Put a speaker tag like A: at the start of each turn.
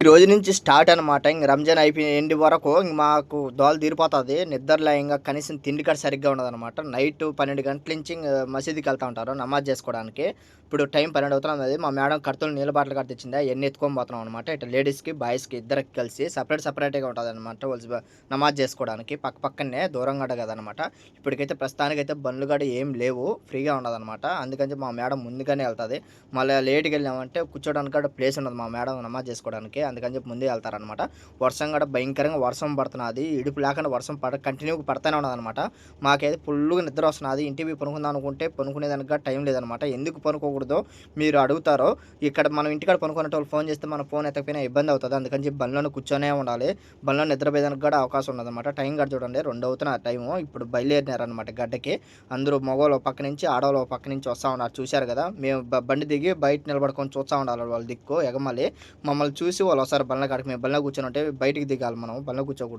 A: ఈ రోజు నుంచి స్టార్ట్ అనమాట. ఇంక రంజాన్ అయిపోయి ఎండ్ వరకు ఇంక మాకు దోల తీరిపోతుంది. నిద్రలో ఇంక కనీసం తిండి కూడా సరిగ్గా ఉండదనమాట. నైట్ 12 గంటల నుంచి మసీదుకి వెళ్తా ఉంటారు నమాజ్ చేసుకోవడానికి. ఇప్పుడు టైం 12 అవుతున్నది. మా మేడం కడతలు నీళ్ళ బాటలు కట్ట తెచ్చిందా ఎన్ని ఎత్తుకొని పోతున్నాం అనమాట. ఇట్లా లేడీస్కి బాయ్స్కి ఇద్దరికి కలిసి సపరేట్గా ఉంటుంది అనమాట. వాళ్ళు నమాజ్ చేసుకోవడానికి పక్కనే దూరంగా కదనమాట. ఇప్పటికైతే ప్రస్తుతానికైతే బండ్లు కూడా ఏం లేవు, ఫ్రీగా ఉండదన్నమాట. అందుకని మా మేడం ముందుగానే వెళ్తుంది. మళ్ళీ లేట్కి వెళ్ళామంటే కూర్చోడానికి కూడా ప్లేస్ ఉండదు మా మేడం నమాజ్ చేసుకోవడానికి. అందుకని చెప్పి ముందే వెళ్తారనమాట. వర్షం కూడా భయంకరంగా వర్షం పడుతున్నది. ఇడుపు లేకుండా వర్షం కంటిన్యూగా పడుతూనే ఉన్నదనమాట. మాకైతే ఫుల్గా నిద్ర వస్తున్నది. ఇంటికి పనుకుందాం అనుకుంటే పనుకునేదానికి టైం లేదనమాట. ఎందుకు పనుకోకూడదో మీరు అడుగుతారో, ఇక్కడ మనం ఇంటికాడ పనుకునే వాళ్ళు ఫోన్ చేస్తే మన ఫోన్ ఎత్తకపోయినా ఇబ్బంది అవుతుంది. అందుకని చెప్పి బండ్లను కూర్చొనే ఉండాలి. బండ్లో నిద్రపోయేదానికి కూడా అవకాశం ఉండదన్నమాట. టైం కూడా చూడండి 2 అవుతున్న టైము. ఇప్పుడు బయలుదేరినారనమాట గడ్డకి. అందరూ మగవాళ్ళు పక్క నుంచి ఆడవాళ్ళు పక్క నుంచి వస్తూ ఉన్నారు. చూశారు కదా, మేము బండి దిగి బయట నిలబడుకొని చూస్తూ ఉండాలి వాళ్ళ దిక్కు ఎగమలి. మమ్మల్ని చూసి వాళ్ళు ఒకసారి బండ్ల కాడికి మేము బండ్లో కూర్చొని ఉంటే బయటికి దిగాలి, మనం బండ్లో కూర్చోకూడదు.